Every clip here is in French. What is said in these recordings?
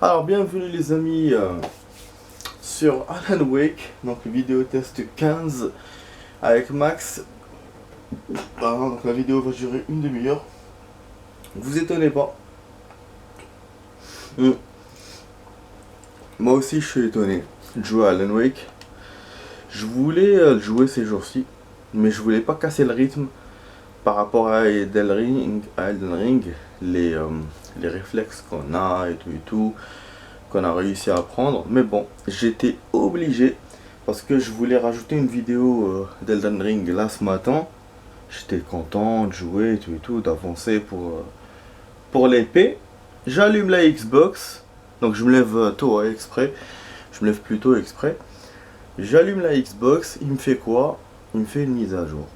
Alors bienvenue les amis sur Alan Wake, donc vidéo test 15 avec Max. Donc la vidéo va durer une demi-heure. Vous étonnez pas. Mm. Moi aussi je suis étonné de jouer à Alan Wake. Je voulais le jouer ces jours-ci, mais je voulais pas casser le rythme par rapport à Elden Ring, les réflexes qu'on a et tout, qu'on a réussi à apprendre. Mais bon, j'étais obligé parce que je voulais rajouter une vidéo d'Elden Ring là ce matin. J'étais content de jouer et tout, d'avancer pour l'épée. J'allume la Xbox, donc je me lève tôt exprès. Je me lève plus tôt exprès. J'allume la Xbox, il me fait quoi? Il me fait une mise à jour.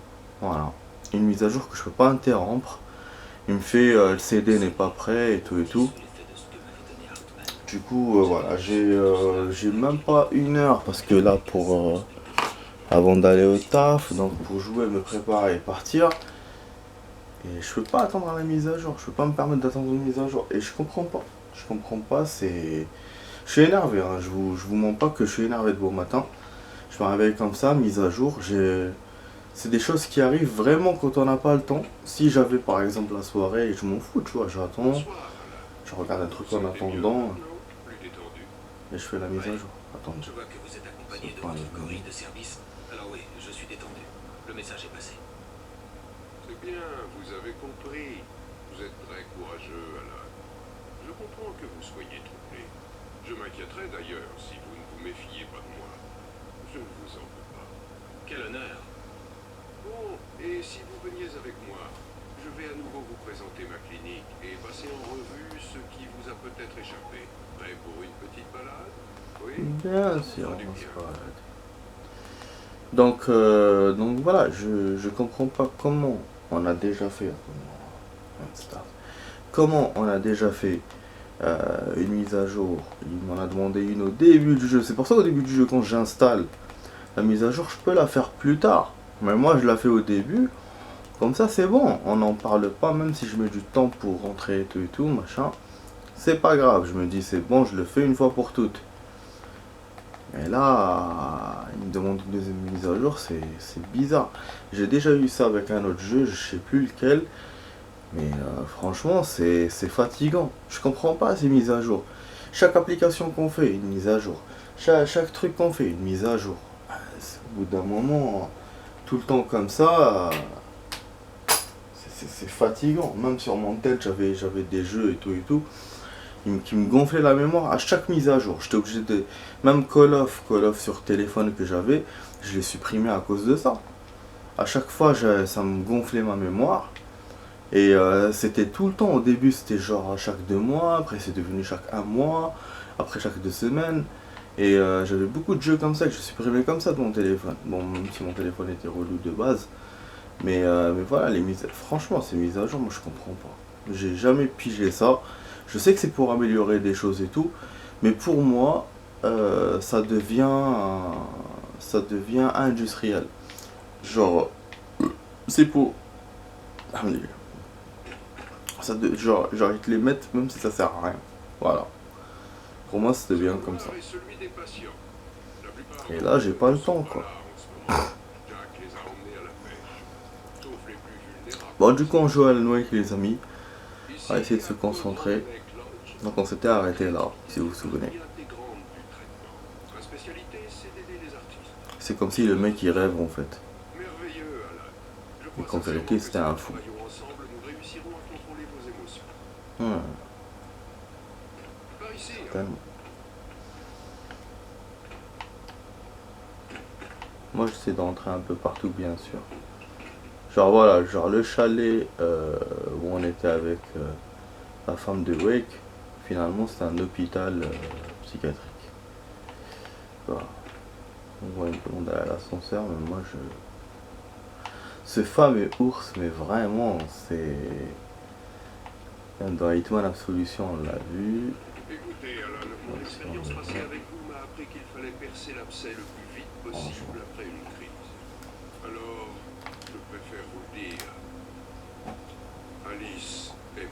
Voilà. Une mise à jour que je peux pas interrompre. Il me fait le CD n'est pas prêt et tout. Du coup, voilà, j'ai même pas une heure parce que là, avant d'aller au taf, donc pour jouer, me préparer et partir, et je peux pas attendre la mise à jour, je peux pas me permettre d'attendre une mise à jour. Et je comprends pas. Je comprends pas, c'est. Je suis énervé, hein, je vous mens pas que je suis énervé de bon matin. Je me réveille comme ça, mise à jour, c'est des choses qui arrivent vraiment quand on n'a pas le temps. Si j'avais par exemple la soirée, je m'en fous, tu vois, j'attends, je regarde un truc en attendant, et je fais la mise à jour. Attends, Je vois que vous êtes accompagné de votre gorille de service. Alors oui, je suis détendu. Le message est passé. C'est bien, vous avez compris. Vous êtes très courageux, Alan. Je comprends que vous soyez troublé. Je m'inquiéterais d'ailleurs si vous ne vous méfiez pas de moi. Je ne vous en veux pas. Quel honneur. Bon, et si vous veniez avec moi, je vais à nouveau vous présenter ma clinique et passer en revue ce qui vous a peut-être échappé. Prêt pour une petite balade? Oui? bien Ça vous sûr, fera du on bien. se balade. Donc voilà, je comprends pas comment on a déjà fait. Comment on a déjà fait une mise à jour. Il m'en a demandé une au début du jeu. C'est pour ça qu'au début du jeu, quand j'installe la mise à jour, je peux la faire plus tard. Mais moi, je la fais au début. Comme ça, c'est bon. On n'en parle pas, même si je mets du temps pour rentrer et tout, machin. C'est pas grave. Je me dis, c'est bon, je le fais une fois pour toutes. Et là, il me demande une deuxième mise à jour, c'est bizarre. J'ai déjà eu ça avec un autre jeu, je sais plus lequel. Mais franchement, c'est fatigant. Je comprends pas ces mises à jour. Chaque application qu'on fait, une mise à jour. Chaque truc qu'on fait, une mise à jour. Au bout d'un moment, tout le temps comme ça, c'est fatigant. Même sur mon tel, j'avais des jeux et tout, qui me gonflaient la mémoire à chaque mise à jour. J'étais obligé de. Même Call of sur téléphone que j'avais, je l'ai supprimé à cause de ça. À chaque fois, ça me gonflait ma mémoire. Et c'était tout le temps. Au début, c'était genre à chaque 2 mois. Après, c'est devenu chaque 1 mois. Après, chaque 2 semaines. Et j'avais beaucoup de jeux comme ça que je supprimais comme ça de mon téléphone. Bon, même si mon téléphone était relou de base. Mais voilà, franchement, ces mises à jour, moi je comprends pas. J'ai jamais pigé ça. Je sais que c'est pour améliorer des choses et tout. Mais pour moi, ça devient industriel. Genre, c'est pour. Genre, ils te les mettent même si ça sert à rien. Voilà. Pour moi, ça devient comme ça. Est celui des patients. La plupart Et d'entre là, j'ai eux pas ne le sont temps, pas quoi. là en ce moment. Jack les a emmenés à la pêche. Sauf les plus vulnérables. Bon, du coup, on joue à Alan Wake, les amis. On va Ici, essayer de se à Cold concentrer. Lake Lodge, Donc, on s'était arrêté là, si vous vous partie souvenez. intégrante du traitement. Ma spécialité, c'est d'aider les artistes. C'est comme si le mec il rêve en fait. Merveilleux, Alan. Je Et crois qu'en sincèrement vérité, que c'était si un nous fou. travaillons ensemble, nous réussirons à contrôler vos émotions. Hmm, Par ici, hein. tellement. Moi, j'essaie d'entrer un peu partout, bien sûr. Genre, voilà, genre le chalet où on était avec la femme de Wake, finalement, c'était un hôpital psychiatrique. Voilà. Donc, ouais, il me demande d'aller à l'ascenseur, mais moi, je. Ce fameux ours, mais vraiment, c'est. Dans Hitman Absolution, on l'a vu. Écoutez, Alan, mon expérience passée avec vous m'a appris qu'il fallait percer l'abcès le plus vite possible après une crise. Alors, je préfère vous le dire. Alice est morte.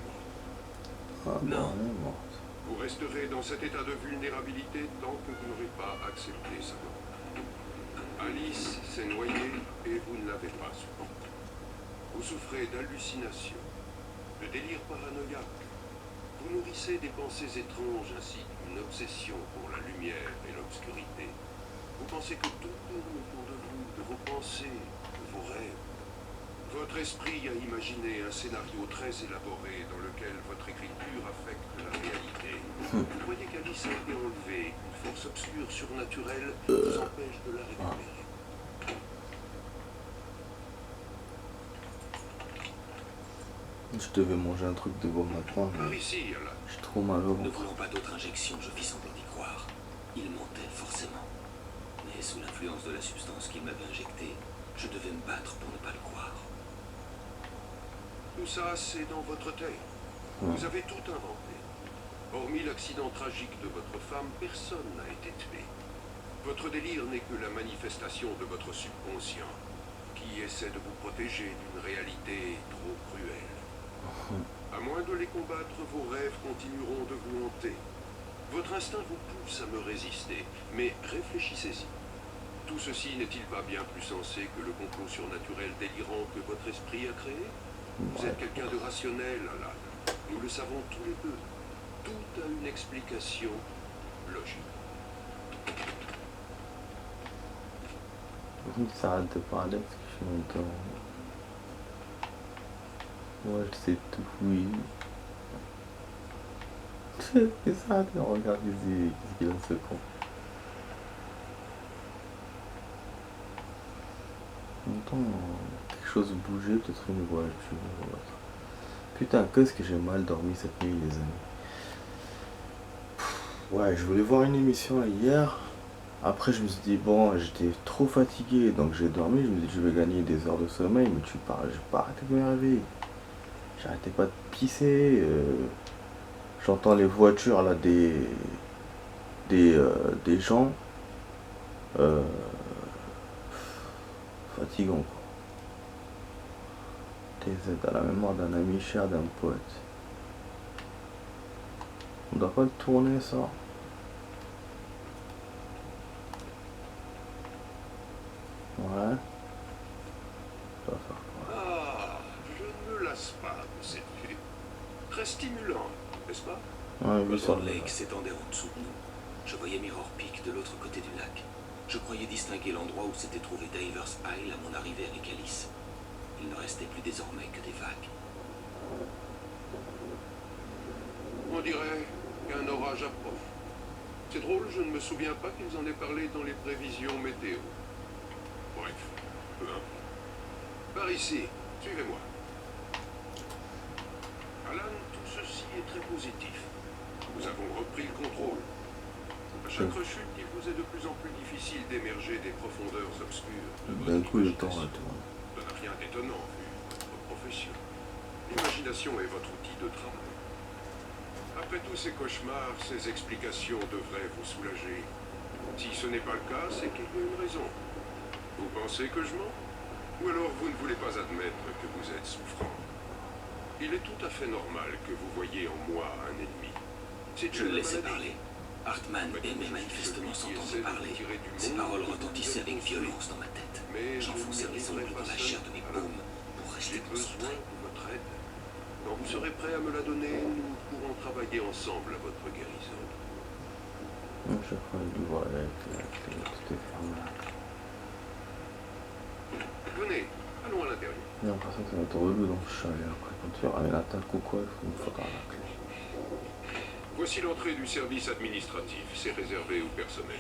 Ah, bon, Non. elle est morte. Vous resterez dans cet état de vulnérabilité tant que vous n'aurez pas accepté sa mort. Alice s'est noyée et vous ne l'avez pas su. Vous souffrez d'hallucinations, de délire paranoïaque. Vous nourrissez des pensées étranges ainsi qu'une obsession pour la lumière et l'obscurité. Vous pensez que tout tourne autour de vous, de vos pensées, de vos rêves. Votre esprit a imaginé un scénario très élaboré dans lequel votre écriture affecte la réalité. Vous croyez qu'Alice a été enlevée, qu'une force obscure surnaturelle vous empêche de la récupérer. Je devais manger un truc de bon maintenant, Par mais ici, Alan. j'ai trop mal au Ne ventre. voulant pas d'autre injection, je fis semblant d'y croire. Il mentait forcément. Mais sous l'influence de la substance qu'il m'avait injectée, je devais me battre pour ne pas le croire. Tout ça, c'est dans votre tête. Vous avez tout inventé. Hormis l'accident tragique de votre femme, personne n'a été tué. Votre délire n'est que la manifestation de votre subconscient, qui essaie de vous protéger d'une réalité trop cruelle. À moins de les combattre, vos rêves continueront de vous hanter. Votre instinct vous pousse à me résister, mais réfléchissez-y. Tout ceci n'est-il pas bien plus sensé que le complot surnaturel délirant que votre esprit a créé? Vous êtes quelqu'un de rationnel, Alan. Nous le savons tous les deux. Tout a une explication logique. Ça arrête de parler parce que je suis longtemps. Moi je sais tout, oui. Et ça arrête de regarder qu'est-ce qu'il a ce con. Longtemps, quelque chose bougeait, peut-être une voiture ou autre. Putain, qu'est-ce que j'ai mal dormi cette nuit, les amis. Ouais, je voulais voir une émission là, hier. Après, je me suis dit, bon, j'étais trop fatigué, donc j'ai dormi. Je me dis, je vais gagner des heures de sommeil, mais tu parles, j'ai pas arrêté de me réveiller. J'arrêtais pas de pisser. J'entends les voitures là des gens. Fatigant quoi. TZ à la mémoire d'un ami cher d'un poète. On doit pas le tourner ça. Ouais. Ça va faire quoi? Ah, je ne me lasse pas de cette vue. Très stimulant, n'est-ce pas? Ouais, oui, ça Buzzard va. Lake s'étendait en dessous de nous. Je voyais Mirror Peak de l'autre côté du lac. Je croyais distinguer l'endroit où s'était trouvé Divers Isle à mon arrivée avec Alice. Il ne restait plus désormais que des vagues. On dirait qu'un orage approche. C'est drôle, je ne me souviens pas qu'ils en aient parlé dans les prévisions météo. Bref, peu importe. Par ici, suivez-moi. Alan, tout ceci est très positif. Nous avons repris le contrôle. À chaque rechute, il vous est de plus en plus difficile d'émerger des profondeurs obscures de D'un votre coup, le temps imagination. à tourner. Ça n'a rien d'étonnant vu votre profession. L'imagination est votre outil de travail. Après tous ces cauchemars, ces explications devraient vous soulager. Si ce n'est pas le cas, c'est qu'il y a une raison. Vous pensez que je mens? Ou alors vous ne voulez pas admettre que vous êtes souffrant? Il est tout à fait normal que vous voyiez en moi un ennemi. C'est Je une le laissais maladie. parler. Hartman aimait manifestement s'entendre parler. Ses paroles retentissaient avec violence dans ma tête. J'enfonçais mes ongles dans la chair de mes paumes pour rester J'ai besoin concentré. de votre aide. Quand vous serez prêt à me la donner, nous pourrons travailler ensemble à votre guérison. Donc, je crois que je vois avec tout est fermé. Venez, allons à l'intérieur. J'ai l'impression que ça va être relou dans le chalet après. Quand tu ramènes l'attaque ou quoi, il faut me faudra la clé. Voici l'entrée du service administratif. C'est réservé au personnel.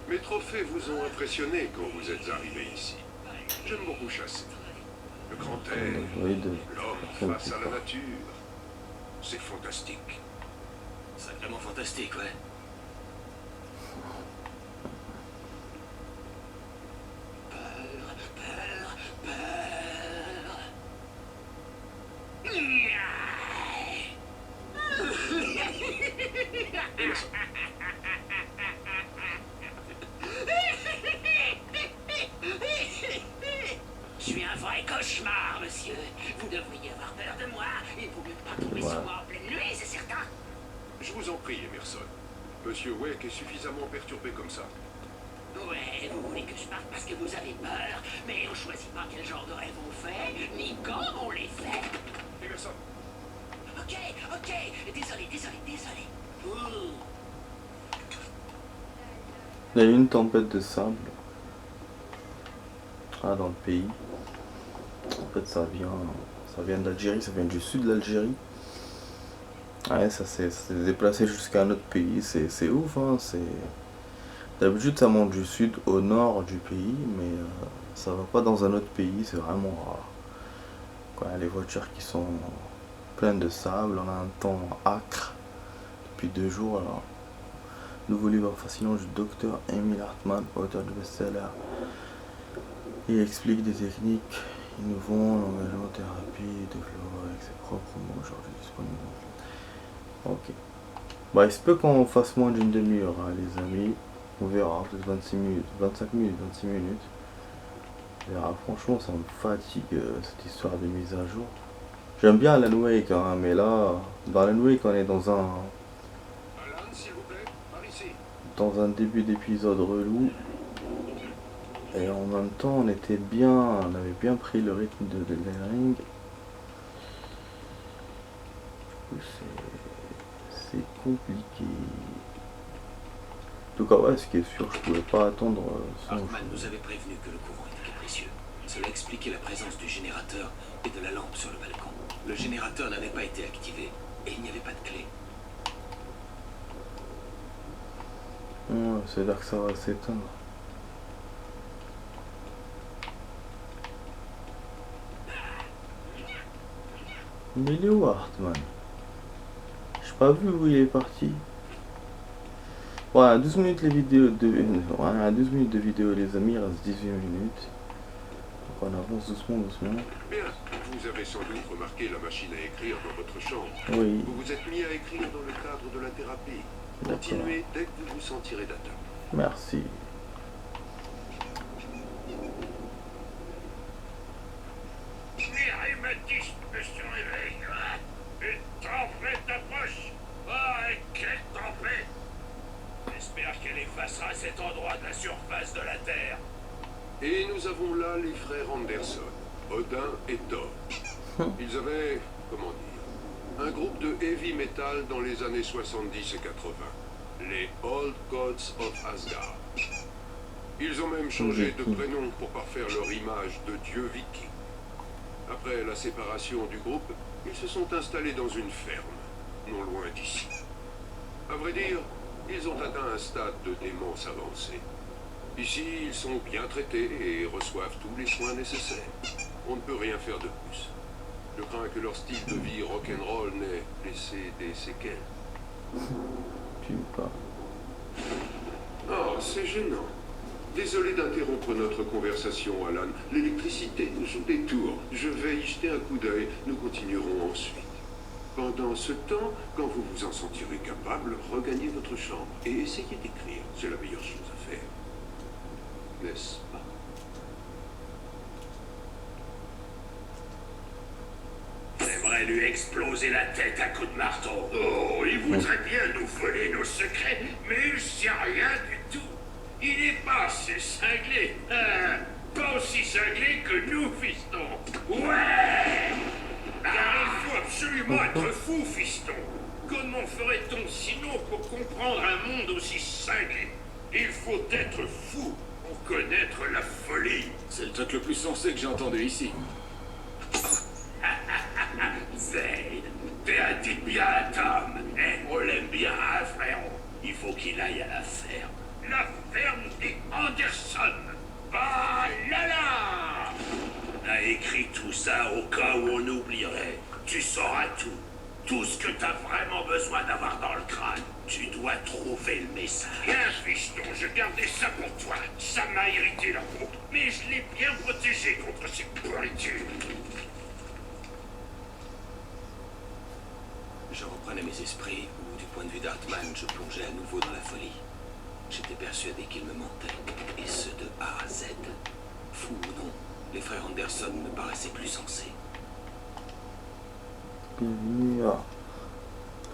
Mes trophées vous ont impressionné quand vous êtes arrivé ici. J'aime beaucoup chasser. Le grand air, Oui, de l'homme face à la nature. C'est fantastique. Sacrément fantastique, ouais. Je suis un vrai cauchemar, monsieur. Vous devriez avoir peur de moi. Il vaut mieux pas tomber sur moi en pleine nuit, c'est certain. Je vous en prie, Emerson. Monsieur Wake est suffisamment perturbé comme ça. Ouais, vous voulez que je parte parce que vous avez peur, mais on choisit pas quel genre de rêve on fait, ni quand on les fait. Emerson, Ok, désolé. Ouh. Il y a eu une tempête de sable. Ah, dans le pays. En fait, ça vient d'Algérie, ça vient du sud de l'Algérie. Ouais, ça s'est déplacé jusqu'à un autre pays. C'est ouf, hein. D'habitude, ça monte du sud au nord du pays, mais ça va pas dans un autre pays, c'est vraiment rare. Quand il y a les voitures qui sont pleines de sable, on a un temps âcre depuis 2 jours. Alors, nouveau livre fascinant du docteur Emil Hartmann, auteur du best-seller. Il explique des techniques innovantes, l'engagement thérapie, de flore avec ses propres mots aujourd'hui disponibles. Ok. Bah, il se peut qu'on fasse moins d'une demi-heure, hein, les amis. On verra, peut-être 26 minutes, 25 minutes, 26 minutes. On verra. Franchement, ça me fatigue cette histoire de mise à jour. J'aime bien Alan Wake, hein, mais là, dans Alan Wake, on est dans Alan, s'il vous plaît, par ici. un début d'épisode relou. Et en même temps, on avait bien pris le rythme de Ring. Du coup, c'est compliqué. En tout cas, ouais, ce qui est sûr, je pouvais pas attendre Hartmann nous avait prévenu que le courant était capricieux. Cela expliquait la présence du générateur et de la lampe sur le balcon. Le générateur n'avait pas été activé et il n'y avait pas de clé. Ouais, c'est là que ça va s'éteindre. Mais il est où Hartmann? J'ai pas vu où il est parti. Voilà, 12 minutes les vidéos de. Voilà, 12 minutes de vidéo les amis, il reste 18 minutes. Donc on avance doucement. Bien, vous avez sans doute remarqué la machine à écrire dans votre chambre. Oui, Vous vous êtes mis à écrire dans le cadre de la thérapie. d'accord. Continuez dès que vous vous sentirez d'attaque. Merci. Miri me dit que je suis réveillé. Une tempête approche. Ah, et quelle tempête! J'espère qu'elle effacera cet endroit de la surface de la Terre. Et nous avons là les frères Anderson, Odin et Thor. Ils avaient, comment dire, un groupe de heavy metal dans les années 70 et 80. Les Old Gods of Asgard. Ils ont même changé de prénom pour parfaire leur image de dieu viking. Après la séparation du groupe, ils se sont installés dans une ferme, non loin d'ici. À vrai dire, ils ont atteint un stade de démence avancée. Ici, ils sont bien traités et reçoivent tous les soins nécessaires. On ne peut rien faire de plus. Je crains que leur style de vie rock'n'roll n'ait laissé des séquelles. Tu pas. Oh, c'est gênant. Désolé d'interrompre notre conversation, Alan. L'électricité nous joue des tours. Je vais y jeter un coup d'œil. Nous continuerons ensuite. Pendant ce temps, quand vous vous en sentirez capable, regagnez votre chambre et essayez d'écrire. C'est la meilleure chose à faire. N'est-ce pas? J'aimerais lui exploser la tête à coups de marteau. Oh, il voudrait bien nous voler nos secrets, mais il sait rien du tout. Il n'est pas assez cinglé. Pas aussi cinglé que nous, fiston. Ouais! Car il faut absolument être fou, fiston. Comment ferait-on sinon pour comprendre un monde aussi cinglé? Il faut être fou pour connaître la folie. C'est le truc le plus sensé que j'ai entendu ici. Zayn, t'es un type bien à Tom. On l'aime bien, hein, frérot. Il faut qu'il aille à la ferme. La ferme des Anderson. Ah là là! T'as écrit tout ça au cas où on oublierait. Tu sauras tout. Tout ce que t'as vraiment besoin d'avoir dans le crâne. Tu dois trouver le message. Bien, fiston, je gardais ça pour toi. Ça m'a irrité la peau. Mais je l'ai bien protégé contre ces pourritures. Je reprenais mes esprits, où du point de vue d'Hartmann, je plongeais à nouveau dans la folie. J'étais persuadé qu'il me mentait, et ce de A à Z. Fou ou non, les frères Anderson me paraissaient plus sensés. Bienvenue à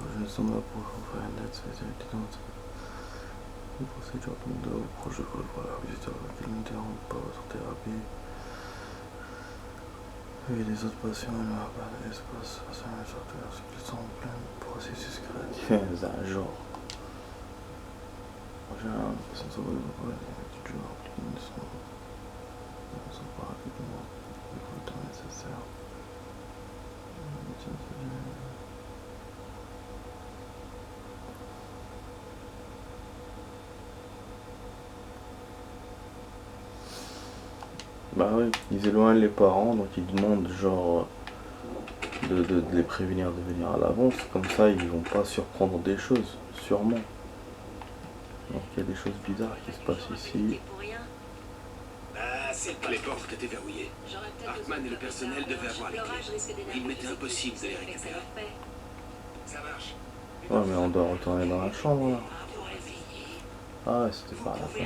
prochaine somme pour faire une lettre spécialité dans le procédure de proche de voilà, visiteur qui n'interrompt pas votre thérapie. Et les autres patients, il n'y aura pas d'espace, ça va sortir, parce qu'ils sont en plein processus créatif. C'est un genre. En général, les patients sont pas du genre, ils ne sont pas rapidement, il faut le temps nécessaire. Bah oui, ils éloignent les parents, donc ils demandent genre de les prévenir de venir à l'avance, comme ça ils vont pas surprendre des choses, sûrement. Donc il y a des choses bizarres qui se passent ici. Les portes étaient verrouillées. Hartman et le personnel devaient avoir les clés. Il m'était impossible de les récupérer. Ça marche. Ouais, mais on doit retourner dans la chambre là. Ah ouais, c'était par la fin.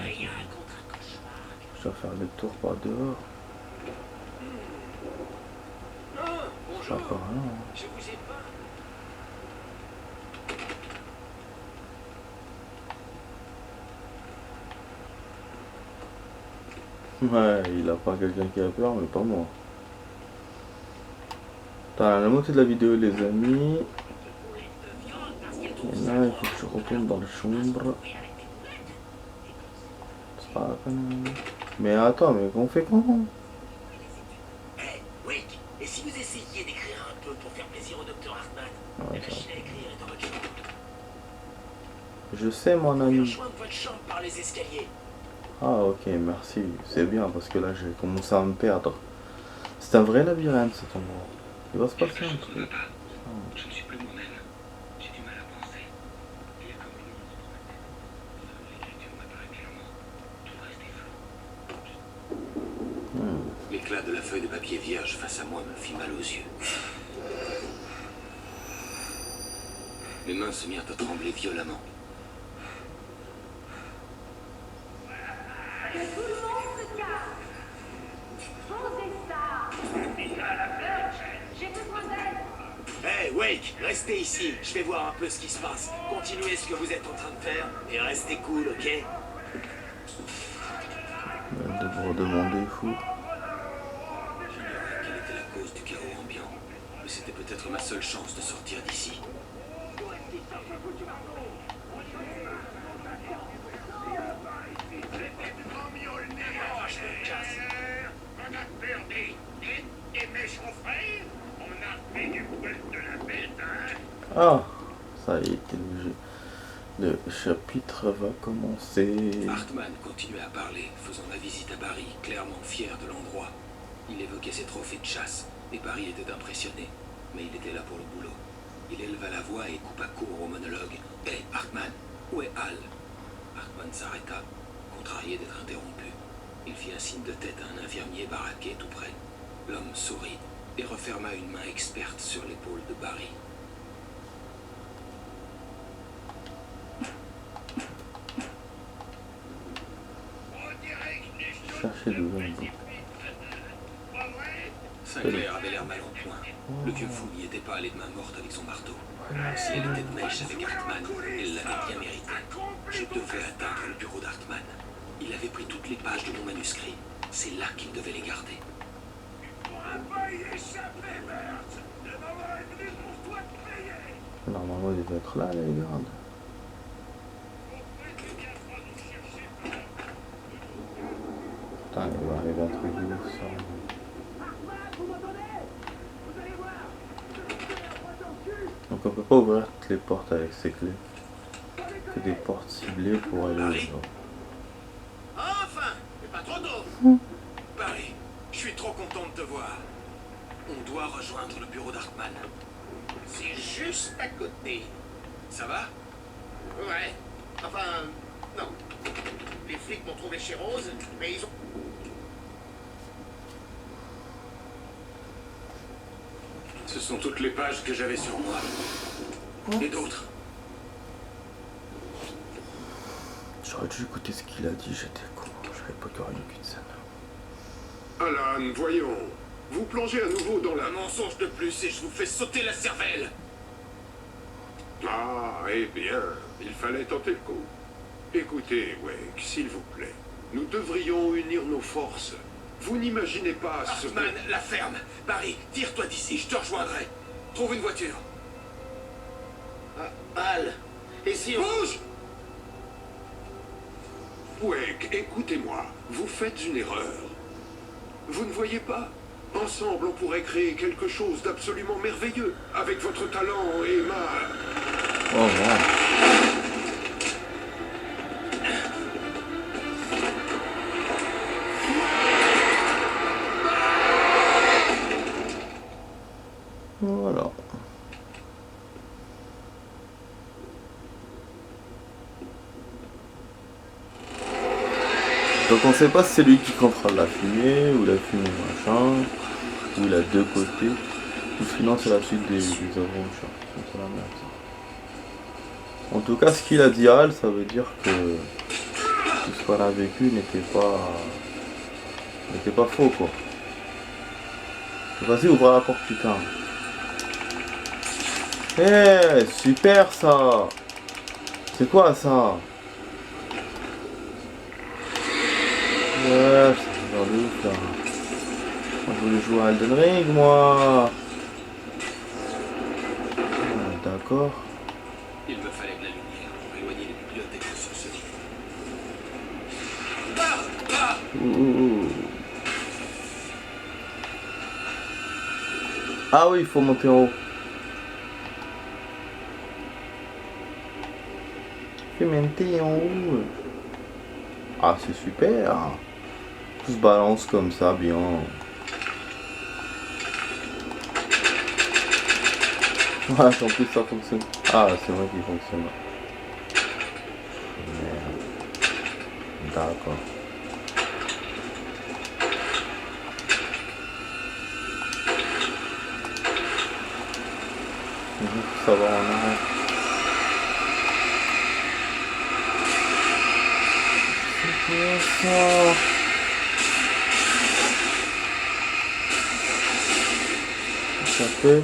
Je dois faire le tour par dehors. Bonjour. Pas par là. Hein. Je vous ai pas. Ouais, il a pas quelqu'un qui a peur, mais pas moi. T'as la moitié de la vidéo, les amis. Et là, il faut que je retourne dans la chambre. C'est pas la peine. Mais attends, mais on fait comment? Hey, Wake, et si vous essayiez d'écrire un peu pour faire plaisir au docteur Hartman? Ouais, La machine à écrire est dans votre chambre. je sais, mon Vous ami. rejoindre votre chambre par les escaliers. Ah, ok, merci. C'est bien, parce que là, j'ai commencé à me perdre. C'est un vrai labyrinthe, cet endroit. Il va se passer un truc. Je ne suis plus moi-même. J'ai du mal à penser. Il y a comme une onde dans ma tête. Seule l'écriture m'apparaît clairement. Tout le reste est flou. L'éclat de la feuille de papier vierge face à moi me fit mal aux yeux. Mes mains se mirent à trembler violemment. Hey, Wake, restez ici. Je vais voir un peu ce qui se passe. Continuez ce que vous êtes en train de faire et restez cool, ok? De vous redemander, fou. J'ignorais quelle était la cause du chaos ambiant, mais c'était peut-être ma seule chance de sortir d'ici. On a perdu des méchants frères. On a fait du poil de la bête, hein? Ah, ça y est, le chapitre va commencer. Hartman continuait à parler, faisant ma visite à Barry, clairement fier de l'endroit. Il évoquait ses trophées de chasse, et Barry était impressionné, mais il était là pour le boulot. Il éleva la voix et coupa court au monologue. « Hé, Hartman, où est Hal ?» Hartman s'arrêta, contrarié d'être interrompu. Il fit un signe de tête à un infirmier baraqué tout près. L'homme sourit et referma une main experte sur l'épaule de Barry. Cherchez de l'ombre. Sinclair avait l'air mal en point. Le vieux fou n'y était pas allé de main morte avec son marteau. Si elle était de mèche avec Hartman, elle l'avait bien mérité. Je devais atteindre le bureau d'Hartman. Il avait pris toutes les pages de mon manuscrit. C'est là qu'il devait les garder. Normalement, il devait être là, les gardes. Putain, il va arriver un truc de ouf, ça. Donc on peut pas ouvrir toutes les portes avec ces clés. Que des portes ciblées pour aller au genre. Enfin, mais pas trop tôt. Barry, je suis trop content de te voir. On doit rejoindre le bureau d'Hartman. C'est juste à côté. Ça va? Ouais. Enfin, non. Les flics m'ont trouvé chez Rose, mais ils ont... Ce sont toutes les pages que j'avais sur moi. Et d'autres. J'aurais dû écouter ce qu'il a dit, j'étais con. J'avais pas encore une qu'une scène. Alan, voyons. Vous plongez à nouveau dans la... Un mensonge de plus et je vous fais sauter la cervelle. Ah, eh bien, il fallait tenter le coup. Écoutez, Wake, s'il vous plaît, nous devrions unir nos forces. Vous n'imaginez pas ce que... Hartman, la ferme. Barry, tire-toi d'ici, je te rejoindrai. Trouve une voiture. Al, et si on... Bouge! Wake, écoutez-moi, vous faites une erreur. Vous ne voyez pas? Ensemble, on pourrait créer quelque chose d'absolument merveilleux, avec votre talent et ma... Oh non. Voilà. Donc on sait pas si c'est lui qui contrôle la fumée, ou la fumée machin, ou il a deux côtés, ou sinon c'est la suite des aventures. C'est la merde, ça. En tout cas, ce qu'il a dit à Al, ça veut dire que tout ce qu'on a vécu n'était pas faux, quoi. Vas-y, ouvre la porte, putain. Eh, super ça. C'est quoi ça? Ouais, c'est genre de ouf là. Moi, je voulais jouer à Elden Ring, moi. D'accord. Il me fallait de la lumière pour éloigner les bibliothèques de sorcellerie. Ouh. Ah oui, il faut monter en haut. Il faut monter en haut. Ah, c'est super. Tout se balance comme ça, bien. Ah, en plus ça fonctionne. Ah, c'est vrai qu'il fonctionne. Merde. D'accord. Ça va en arrière. C'est quoi ça? Ça fait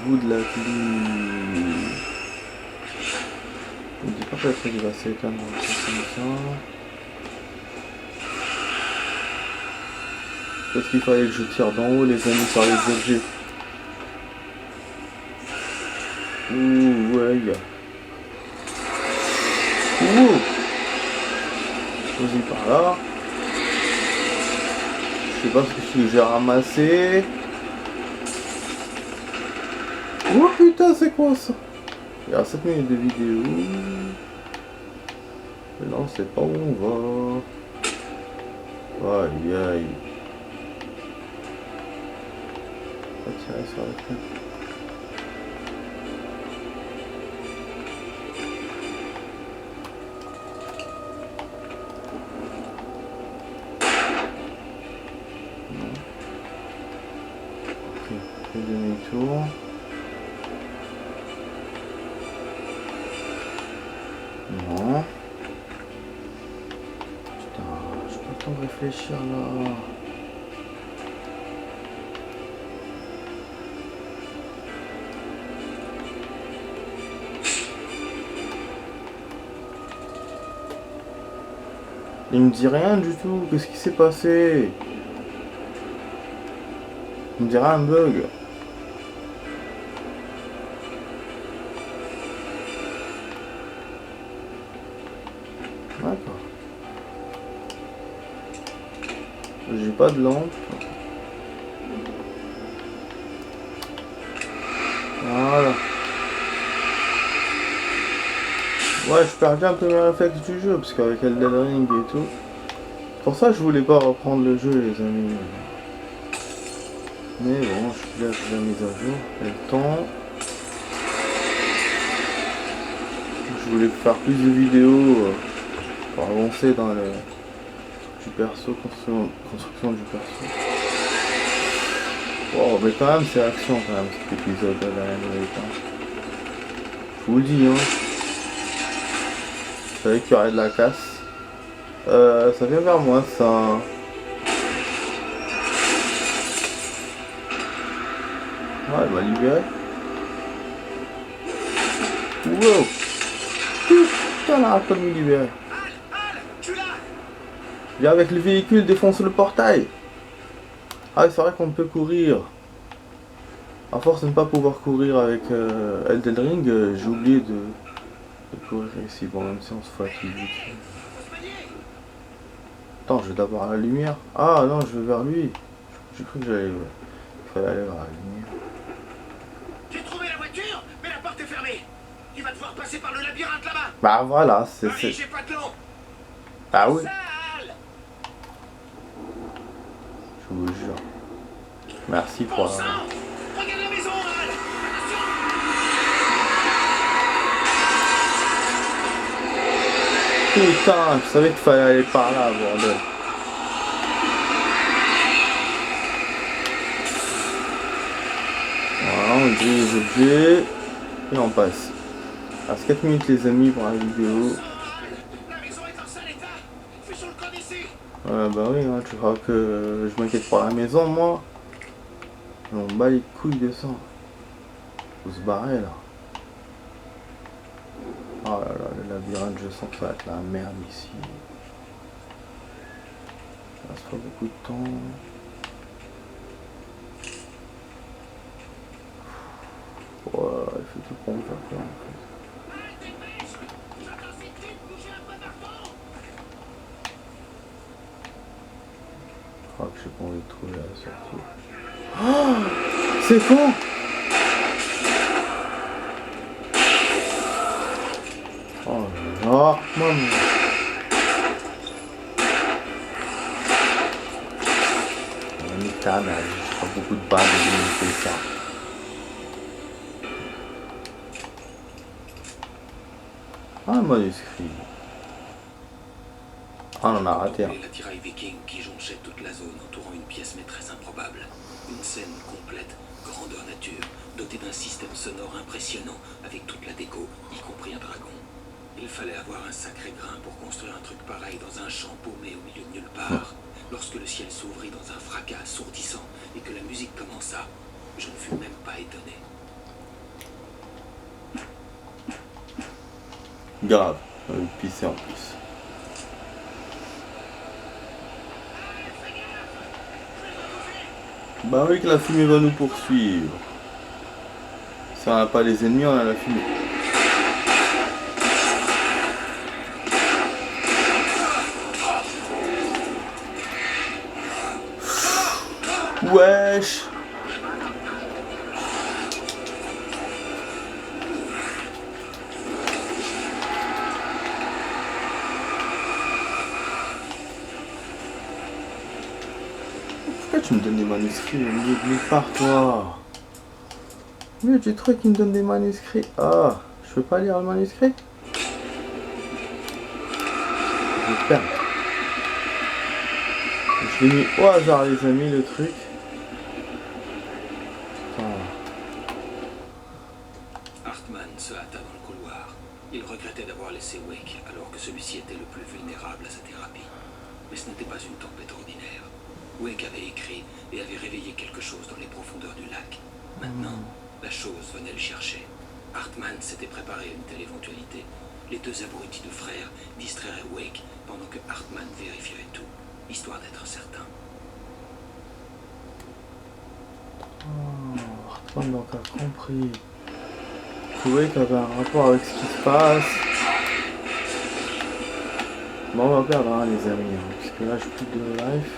bout de la pluie. Je me dis pas peut-être qu'il va s'éteindre comme ça. Parce qu'il fallait que je tire d'en haut les amis sur les objets. Ouh ouais. Ouh. Vas-y par là. Je sais pas ce que j'ai ramassé. Oh putain, c'est quoi ça? Il y a 7 minutes de vidéo. Mais non, c'est pas où on va. Aïe aïe. On va tirer sur la fenêtre. Ok, fais demi-tour. Non. Putain, j'ai pas le temps de réfléchir là. Il me dit rien du tout, qu'est-ce qui s'est passé? Il me dirait un bug. D'accord. J'ai pas de lampe. Voilà. Ouais, je perds un peu mes réflexes du jeu, parce qu'avec Elden Ring et tout. C'est pour ça que je voulais pas reprendre le jeu, les amis. Mais bon, je suis là pour la mise à jour. Et le temps. Je voulais faire plus de vidéos pour avancer dans le du perso, construction du perso. Oh, mais quand même, c'est action quand même cet épisode de la Wake. Je vous le dis, hein. Je savais qu'il y aurait de la casse. Ça vient vers moi, ça. Ouais, elle m'a libéré. Wow. Putain, on n'arrête pas de me libérer. Viens avec le véhicule, défonce le portail. Ah, c'est vrai qu'on peut courir. À force de ne pas pouvoir courir avec Elden Ring, j'ai oublié de courir ici. Bon, même si on se fatigue vite. Attends, je vais d'abord à la lumière. Ah non, je vais vers lui. J'ai cru que j'allais... Il fallait aller vers la lumière. J'ai trouvé la voiture, mais la porte est fermée. Il va devoir passer par le labyrinthe là-bas. Bah voilà, c'est... Marie, j'ai pas de l'eau. Ah oui, Sale. je vous jure. Merci Bon pour... sang. Regarde la maison, Al. Putain, je savais qu'il fallait aller par là, bordel. Voilà, on grille les objets. Et on passe. À 4 minutes les amis pour la vidéo. La maison est en sale état. Fichons le camp d'ici. Bah oui, hein, tu crois que je m'inquiète pour la maison, moi? On bat les couilles de ça. Faut se barrer là. Oh là là, le labyrinthe, je sens que ça va être la merde ici. Ça reste pas beaucoup de temps. Ouais, il faut tout pour me faire peur en fait. J'entends ces types bouger un peu partout. Je crois que j'ai pas envie de trouver la sortie. Oh, c'est con! Oh là là, maman! On a mis ta mère, j'ai pas beaucoup de balles de me faire ça. Ah, un manuscrit. Ah, on en a raté un. L'attirail viking qui jonchait toute la zone entourant une pièce maîtresse improbable. Une scène complète, grandeur nature, dotée d'un système sonore impressionnant, avec toute la déco, y compris un dragon. Il fallait avoir un sacré grain pour construire un truc pareil dans un champ paumé au milieu de nulle part. Lorsque le ciel s'ouvrit dans un fracas assourdissant et que la musique commença, je ne fus même pas étonné. Grave, on va pisser en plus. Bah oui que la fumée va nous poursuivre. Si on n'a pas les ennemis, on a la fumée. Wesh. Pourquoi tu me donnes des manuscrits? Nulle part toi. Mais du truc qui me donne des manuscrits. Ah, je peux pas lire le manuscrit? Je vais perdre. Je l'ai mis au hasard les amis le truc. Hartman se hâta dans le couloir. Il regrettait d'avoir laissé Wake alors que celui-ci était le plus vulnérable à sa thérapie. Mais ce n'était pas une tempête ordinaire. Wake avait écrit et avait réveillé quelque chose dans les profondeurs du lac. Maintenant, la chose venait le chercher. Hartman s'était préparé à une telle éventualité. Les deux abrutis de frères distrairaient Wake pendant que Hartman vérifierait tout, histoire d'être certain. Oh, Hartman donc a compris. Wake avait un rapport avec ce qui se passe. Bon, on va perdre hein, les amis, hein, parce que là j'ai plus de life.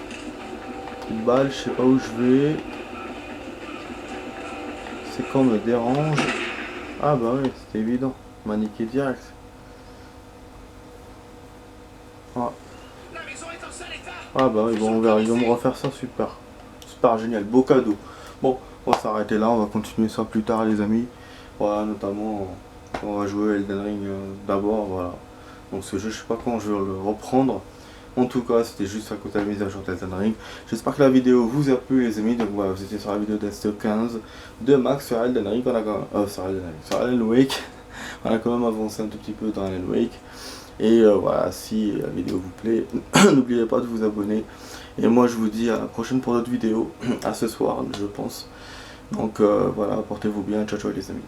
Plus de balles, je sais pas où je vais. C'est qu'on me dérange. Ah bah oui, c'était évident. Maniqué direct. Ah. Ah bah oui, bon on verra, ils vont me refaire ça, super. Super génial, beau cadeau. Bon, on va s'arrêter là, on va continuer ça plus tard les amis. Voilà, notamment, on va jouer Elden Ring d'abord, voilà. Donc ce jeu, je sais pas quand je vais le reprendre. En tout cas, c'était juste à côté de la mise à jour d'Elden Ring. J'espère que la vidéo vous a plu les amis. Donc voilà, vous étiez sur la vidéo d'ST15 de Max sur Elden Ring. On a quand même, sur Alan Wake. On a quand même avancé un tout petit peu dans Alan Wake. Et voilà, si la vidéo vous plaît, n'oubliez pas de vous abonner. Et moi je vous dis à la prochaine pour d'autres vidéos. À ce soir, je pense. Donc voilà, portez-vous bien. Ciao ciao les amis.